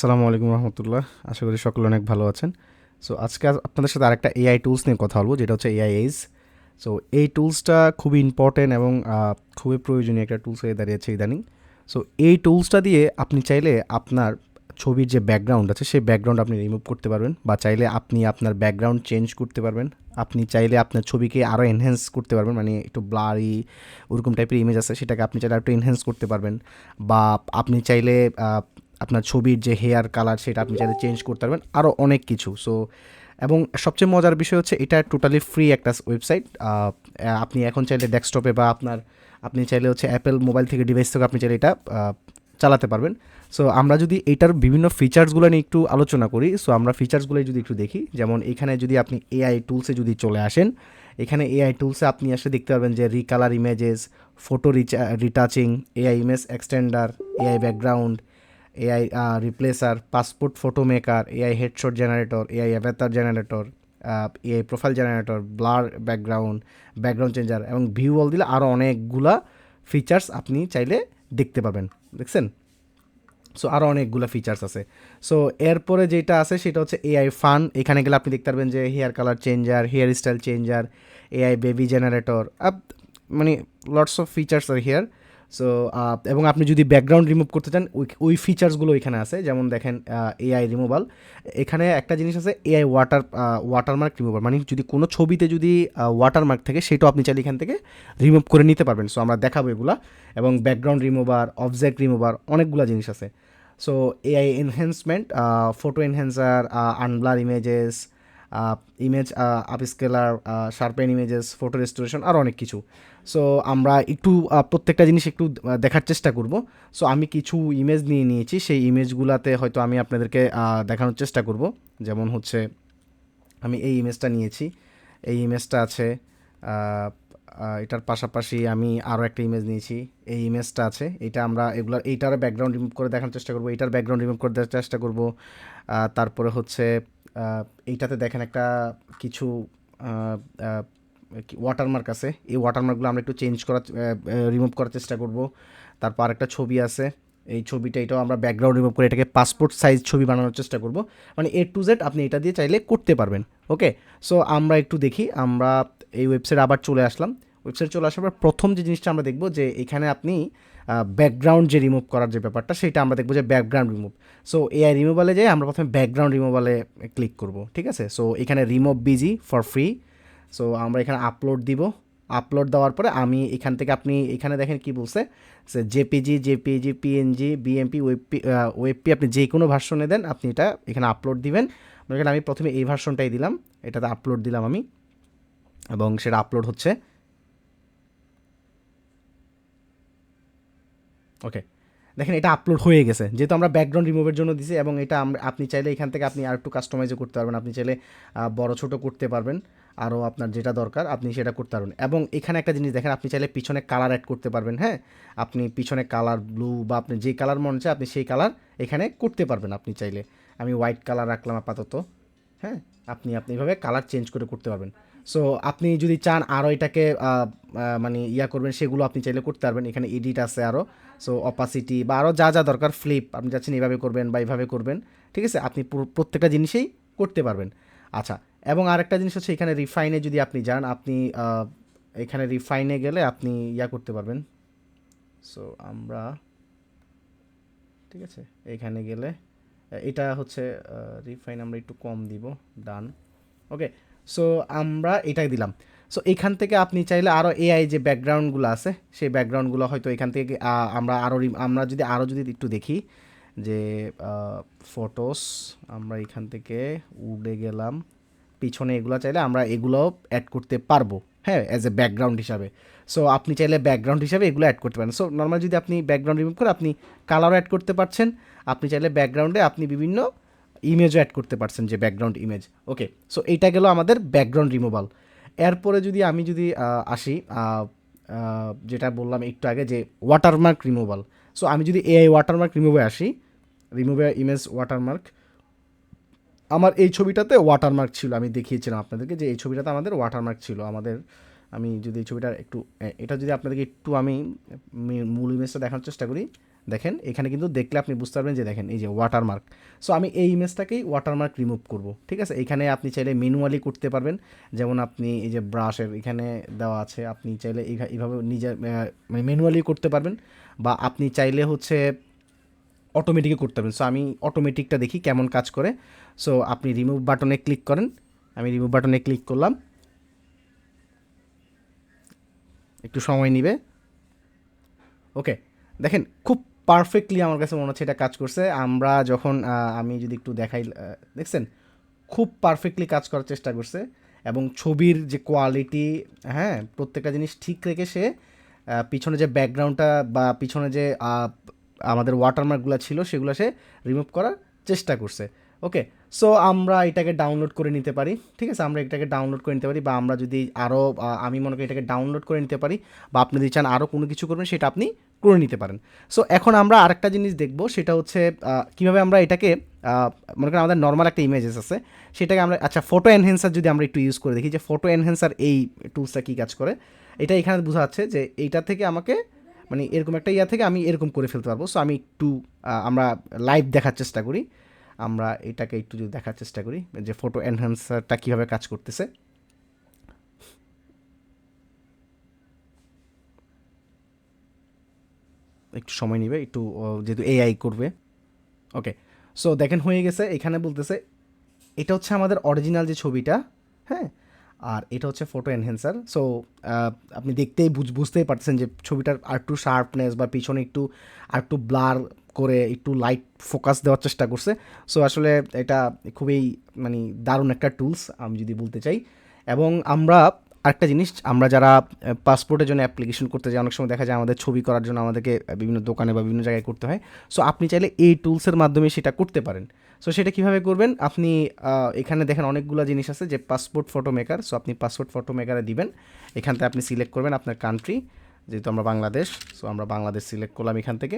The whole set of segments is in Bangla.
আসসালামু আলাইকুম রহমতুল্লাহ। আশা করি সকলে অনেক ভালো আছেন। সো আজকে আপনাদের সাথে আরেকটা এআই টুলস নিয়ে কথা বলবো, যেটা হচ্ছে এআই এইজ। সো এই টুলসটা খুবই ইম্পর্টেন্ট এবং খুবই প্রয়োজনীয় একটা টুলস হয়ে দাঁড়িয়েছে ইদানিং। সো এই টুলসটা দিয়ে আপনি চাইলে আপনার ছবির যে ব্যাকগ্রাউন্ড আছে সেই ব্যাকগ্রাউন্ড আপনি রিমুভ করতে পারবেন, বা চাইলে আপনি আপনার ব্যাকগ্রাউন্ড চেঞ্জ করতে পারবেন। আপনি চাইলে আপনার ছবিকে আরও এনহ্যান্স করতে পারবেন, মানে একটু ব্লারি ওরকম টাইপের ইমেজ আছে সেটাকে আপনি চাইলে একটু এনহ্যান্স করতে পারবেন। বা আপনি চাইলে আপনার ছবির যে হেয়ার কালার সেটা আপনি চাইলে চেঞ্জ করতে পারবেন, আরও অনেক কিছু। সো এবং সবচেয়ে মজার বিষয় হচ্ছে এটা টোটালি ফ্রি একটা ওয়েবসাইট। আপনি এখন চাইলে ডেস্কটপে বা আপনি চাইলে হচ্ছে অ্যাপেল মোবাইল থেকে ডিভাইস থেকে আপনি চাইলে এটা চালাতে পারবেন। সো আমরা যদি এটার বিভিন্ন ফিচার্সগুলো নিয়ে একটু আলোচনা করি, সো আমরা ফিচার্সগুলোই যদি একটু দেখি, যেমন এখানে যদি আপনি এআই টুলসে যদি চলে আসেন, এখানে এআই টুলসে আপনি এসে দেখতে পারবেন যে recolour images, photo retouching, AI image extender, AI background, AI replacer, passport photo maker, AI headshot generator, AI অ্যাভাতার generator, AI profile generator, blur background, background changer এবং ভিউ অল দিলে আরও অনেকগুলা ফিচার্স আপনি চাইলে দেখতে পাবেন। দেখছেন? সো আরও অনেকগুলো ফিচার্স আছে। সো এরপরে যেটা আছে সেটা হচ্ছে এআই ফান। এখানে গেলে আপনি দেখতে পারবেন যে hair colour changer, hair style changer, AI baby generator, মানে লটস অফ ফিচার্স আর হিয়ার। সো এবং আপনি যদি ব্যাকগ্রাউন্ড রিমুভ করতে চান ওই ফিচার্সগুলো এখানে আছে। যেমন দেখেন এআই রিমুভাল, এখানে একটা জিনিস আছে এআই ওয়াটারমার্ক রিমুভার, মানে যদি কোনো ছবিতে যদি ওয়াটারমার্ক থাকে সেটাও আপনি চাইলে এখান থেকে রিমুভ করে নিতে পারবেন। সো আমরা দেখাবো এগুলা। এবং ব্যাকগ্রাউন্ড রিমুভার, অবজেক্ট রিমুভার, অনেকগুলো জিনিস আছে। So AI enhancement, photo enhancer, unblur images, image upscaler, sharpen images, photo restoration, আর অনেক কিছু। সো আমরা একটু প্রত্যেকটা জিনিস একটু দেখার চেষ্টা করব। সো আমি কিছু ইমেজ নিয়ে নিয়েছি, সেই ইমেজগুলোতে হয়তো আমি আপনাদেরকে দেখানোর চেষ্টা করব। যেমন হচ্ছে আমি এই ইমেজটা নিয়েছি, এই ইমেজটা আছে। এটার পাশাপাশি আমি আরও একটা ইমেজ নিয়েছি, এই ইমেজটা আছে। এটা আমরা এইটার ব্যাকগ্রাউন্ড রিমুভ করে দেখানোর চেষ্টা করব, এইটার ব্যাকগ্রাউন্ড রিমুভ করে দেওয়ার চেষ্টা করব। তারপরে হচ্ছে এইটাতে দেখেন একটা কিছু ওয়াটারমার্ক আছে, এই ওয়াটারমার্কগুলো আমরা একটু চেঞ্জ করার রিমুভ করার চেষ্টা করব। তারপর একটা ছবি আছে, এই ছবিটা এটাও আমরা ব্যাকগ্রাউন্ড রিমুভ করে এটাকে পাসপোর্ট সাইজ ছবি বানানোর চেষ্টা করব। মানে A to Z আপনি এটা দিয়ে চাইলে করতে পারবেন। ওকে, সো আমরা একটু দেখি। আমরা এই ওয়েবসাইট আবার চলে আসলাম। ওয়েবসাইট চলে আসার পর প্রথম যে জিনিসটা আমরা দেখব যে এখানে আপনি ব্যাকগ্রাউন্ড যে রিমুভ করার যে ব্যাপারটা সেটা আমরা দেখবো যে ব্যাকগ্রাউন্ড রিমুভ। সো এআই রিমুভালে যাই আমরা প্রথমে ব্যাকগ্রাউন্ড রিমুভালে ক্লিক করব। ঠিক আছে, সো এখানে remove busy for free. So আমরা এখানে আপলোড দিব। আপলোড দেওয়ার পরে আমি এখান থেকে আপনি এখানে দেখেন কি বলছে, যে জেপিজি, পিএনজি, বিএমপি, ওয়েবপি আপনি যে কোনো ভার্সনে দেন আপনি এটা এখানে আপলোড দিবেন। এখানে আমি প্রথমে এই ভার্সনটাই দিলাম, এটাতে আপলোড দিলাম আমি, এবং সেটা আপলোড হচ্ছে। ওকে, দেখেন এটা আপলোড হয়ে গেছে, যেহেতু আমরা ব্যাকগ্রাউন্ড রিমুভের জন্য দিছি। এবং এটা আপনি চাইলে এখান থেকে আপনি আর একটু কাস্টমাইজও করতে পারবেন, আপনি চাইলে বড় ছোটো করতে পারবেন, আরও আপনার যেটা দরকার আপনি সেটা করতে পারবেন। এবং এখানে একটা জিনিস দেখেন, আপনি চাইলে পিছনে কালার অ্যাড করতে পারবেন। হ্যাঁ, আপনি পিছনে কালার ব্লু বা আপনি যে কালার মনে হচ্ছে আপনি সেই কালার এখানে করতে পারবেন আপনি চাইলে। আমি হোয়াইট কালার রাখলাম আপাতত। হ্যাঁ, আপনি এভাবে কালার চেঞ্জ করে করতে পারবেন। সো আপনি যদি চান আরও এটাকে মানে করবেন, সেগুলো আপনি চাইলে করতে পারবেন। এখানে এডিট আছে আরও। সো অপাসিটি বা আরও যা যা দরকার, ফ্লিপ আপনি চাচ্ছেন এইভাবে করবেন বা এইভাবে করবেন। ঠিক আছে, আপনি প্রত্যেকটা জিনিসেই করতে পারবেন। আচ্ছা, এবং আরেকটা জিনিস হচ্ছে এখানে রিফাইনে যদি আপনি যান, আপনি এখানে রিফাইনে গেলে আপনি করতে পারবেন। সো আমরা, ঠিক আছে, এখানে গেলে এটা হচ্ছে রিফাইন আমরা একটু কম দিব। ডান। ওকে, সো আমরা এটাই দিলাম। সো এখান থেকে আপনি চাইলে আরও এআই যে ব্যাকগ্রাউন্ডগুলো আছে সেই ব্যাকগ্রাউন্ডগুলো হয়তো এখান থেকে আমরা যদি একটু দেখি যে ফটোস, আমরা এখান থেকে উড়ে গেলাম পিছনে, এগুলো চাইলে আমরা এগুলোও অ্যাড করতে পারবো। হ্যাঁ, অ্যাজ এ ব্যাকগ্রাউন্ড হিসাবে। সো আপনি চাইলে ব্যাকগ্রাউন্ড হিসাবে এগুলো অ্যাড করতে পারেন। সো নর্মাল যদি আপনি ব্যাকগ্রাউন্ড রিমুভ করে আপনি কালারও অ্যাড করতে পারছেন। আপনি চাইলে ব্যাকগ্রাউন্ডে আপনি বিভিন্ন ইমেজও অ্যাড করতে পারছেন, যে ব্যাকগ্রাউন্ড ইমেজ। ওকে, সো এইটা গেল আমাদের ব্যাকগ্রাউন্ড রিমুভাল। এরপরে যদি আসি যেটা বললাম একটু আগে, যে ওয়াটারমার্ক রিমুভাল। সো আমি যদি এআই ওয়াটারমার্ক রিমুভে আসি, রিমুভে ইমেজ ওয়াটারমার্ক, আমার এই ছবিটাতে ওয়াটারমার্ক ছিল, আমি দেখিয়েছিলাম আপনাদেরকে যে এই ছবিটাতে আমাদের ওয়াটারমার্ক ছিল আমাদের। আমি যদি এই ছবিটা একটু এটা যদি আপনাদেরকে একটু আমি মূল ইমেজটা দেখানোর চেষ্টা করি, দেখেন এখানে কিন্তু দেখলে আপনি বুঝতে পারবেন যে দেখেন এই যে ওয়াটারমার্ক। সো আমি এই ইমেজটাকেই ওয়াটারমার্ক রিমুভ করব, ঠিক আছে। এখানে আপনি চাইলে ম্যানুয়ালি করতে পারবেন, যেমন আপনি এই যে ব্রাশের এখানে দেওয়া আছে, আপনি চাইলে এইভাবে নিজে মানে ম্যানুয়ালি করতে পারবেন, বা আপনি চাইলে হচ্ছে অটোমেটিকই করতে পারবেন। সো আমি অটোমেটিকটা দেখি কেমন কাজ করে। সো আপনি রিমুভ বাটনে ক্লিক করেন, আমি রিমুভ বাটনে ক্লিক করলাম, একটু সময় নিবে। ওকে, দেখেন খুব পারফেক্টলি আমার কাছে মনে হচ্ছে এটা কাজ করছে। আমরা যখন আমি যদি একটু দেখাই, দেখছেন খুব পারফেক্টলি কাজ করার চেষ্টা করছে, এবং ছবির যে কোয়ালিটি, হ্যাঁ, প্রত্যেকটা জিনিস ঠিক রেখে সে পিছনে যে ব্যাকগ্রাউন্ডটা বা পিছনে যে আমাদের ওয়াটারমার্কগুলো ছিল সেগুলো সে রিমুভ করার চেষ্টা করছে। ওকে, সো আমরা এটাকে ডাউনলোড করে নিতে পারি, ঠিক আছে। আমরা এটাকে ডাউনলোড করে নিতে পারি, বা আমরা যদি আরও আমি মনে করি এটাকে ডাউনলোড করে নিতে পারি, বা আপনি যদি চান আরও কোনো কিছু করবেন সেটা আপনি করে নিতে পারেন। সো এখন আমরা আরেকটা জিনিস দেখব, সেটা হচ্ছে কীভাবে আমরা এটাকে মনে করেন আমাদের নর্মাল একটা ইমেজেস আছে, সেটাকে আমরা আচ্ছা ফটো এনহ্যান্সার যদি আমরা একটু ইউজ করে দেখি যে ফটো এনহ্যান্সার এই টুলসটা কী কাজ করে। এটা এখানে বোঝা যাচ্ছে যে এইটা থেকে আমাকে মানে এরকম একটা ইয়া থেকে আমি এরকম করে ফেলতে পারবো। সো আমি একটু আমরা লাইভ দেখার চেষ্টা করি, আমরা এটাকে একটু যদি দেখার চেষ্টা করি যে ফটো এনহ্যান্সারটা কীভাবে কাজ করতেছে। একটু সময় নেবে, একটু যেহেতু এআই করবে। ওকে, সো দেখেন হয়ে গেছে। এখানে বলতেছে এটা হচ্ছে আমাদের অরিজিনাল যে ছবিটা, হ্যাঁ, আর এটা হচ্ছে ফটো এনহ্যান্সার। সো আপনি দেখতেই বুঝতেই পারতেছেন যে ছবিটার আর একটু শার্পনেস বা পিছনে একটু আর একটু ব্লার করে একটু লাইট ফোকাস দেওয়ার চেষ্টা করছে। সো আসলে এটা খুবই মানে দারুণ একটা টুলস আমি যদি বলতে চাই। এবং আমরা আরেকটা জিনিস, আমরা যারা পাসপোর্টের জন্য অ্যাপ্লিকেশন করতে যাই, অনেক সময় দেখা যায় আমাদের ছবি করার জন্য আমাদেরকে বিভিন্ন দোকানে বা বিভিন্ন জায়গায় করতে হয়। সো আপনি চাইলে এই টুলসের মাধ্যমে সেটা করতে পারেন। সো সেটা কীভাবে করবেন, আপনি এখানে দেখেন অনেকগুলো জিনিস আছে যে পাসপোর্ট ফটো মেকার। সো আপনি পাসপোর্ট ফটো মেকারে দিবেন, এখান থেকে আপনি সিলেক্ট করবেন আপনার কান্ট্রি, যেহেতু আমরা বাংলাদেশ, সো আমরা বাংলাদেশ সিলেক্ট করলাম এখান থেকে।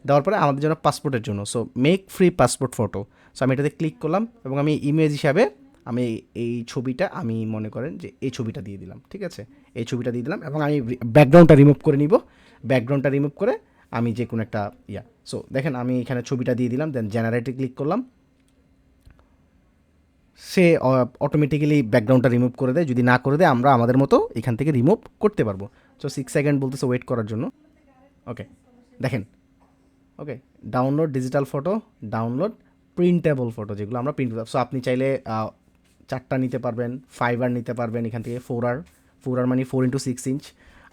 দেওয়ার পরে আমাদের জন্য পাসপোর্টের জন্য so make free passport photo, so আমি এটাতে ক্লিক করলাম, এবং আমি ইমেজ হিসাবে আমি এই ছবিটা আমি মনে করেন যে এই ছবিটা দিয়ে দিলাম, ঠিক আছে। এই ছবিটা দিয়ে দিলাম, এবং আমি ব্যাকগ্রাউন্ডটা রিমুভ করে নিব। ব্যাকগ্রাউন্ডটা রিমুভ করে আমি যে কোনো একটা সো দেখেন আমি এখানে ছবিটা দিয়ে দিলাম, দেন জেনারেটে ক্লিক করলাম, সে অটোমেটিক্যালি ব্যাকগ্রাউন্ডটা রিমুভ করে দেয়। যদি না করে দেয় আমরা আমাদের মতো এখান থেকে রিমুভ করতে পারবো। সো 6 সেকেন্ড বলতেছে ওয়েট করার জন্য। ওকে, দেখেন, okay, download digital photo, download printable photo, যেগুলো আমরা প্রিন্ট করতে। সো আপনি চাইলে 4টা নিতে পারবেন, 5R নিতে পারবেন, এখান থেকে 4R, 4R মানে 4x6 ইঞ্চ,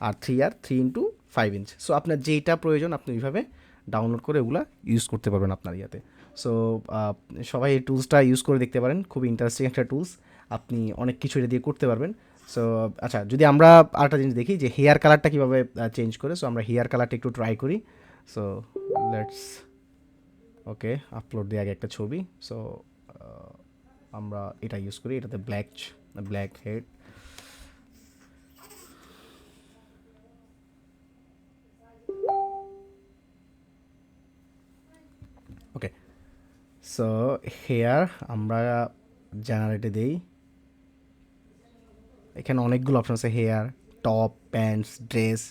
আর 3R 3x5 ইঞ্চ। সো আপনার যেইটা প্রয়োজন আপনি ওইভাবে ডাউনলোড করে ওগুলো ইউজ করতে পারবেন আপনার ইয়াতে। সো সবাই এই টুলসটা ইউজ করে দেখতে পারেন, খুব ইন্টারেস্টিং একটা টুলস, আপনি অনেক কিছু এটা দিয়ে করতে পারবেন। সো আচ্ছা, যদি আমরা আরেকটা জিনিস দেখি যে হেয়ার কালারটা কীভাবে চেঞ্জ করে, সো আমরা হেয়ার কালারটা একটু ট্রাই করি। সো লেটস, ওকে, আপলোড দিয়ে আগে একটা ছবি। সো আমরা এটা ইউজ করি, এটাতে black head. Okay, so here আমরা জেনারেটে দিই, এখানে অনেকগুলো অপশন আছে, hair, top, pants, dress,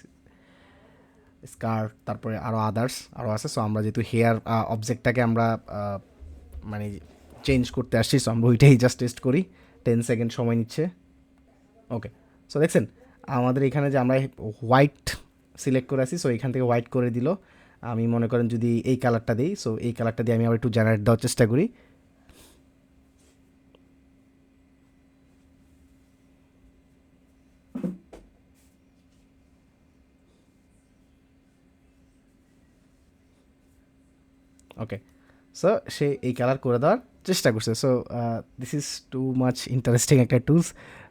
skirt, তারপরে আরও আদার্স আরও আছে। সো আমরা যেহেতু হেয়ার অবজেক্টটাকে আমরা মানে চেঞ্জ করতে আসছি, সো আমরা ওইটাই জাস্ট টেস্ট করি। 10 সেকেন্ড সময় নিচ্ছে। ওকে, সো দেখছেন আমাদের এখানে যে আমরা হোয়াইট সিলেক্ট করে আসি, সো এখান থেকে হোয়াইট করে দিল। আমি মনে করেন যদি এই কালারটা দিই, সো এই কালারটা দিয়ে আমি আবার একটু জেনারেট দেওয়ার চেষ্টা করি। ওকে, সো সে এই কালার করে দেওয়ার চেষ্টা করছে। So this is too much interesting একটা টুলস।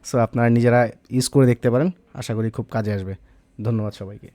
সো আপনারা নিজেরা ইউজ করে দেখতে পারেন, আশা করি খুব কাজে আসবে। ধন্যবাদ সবাইকে।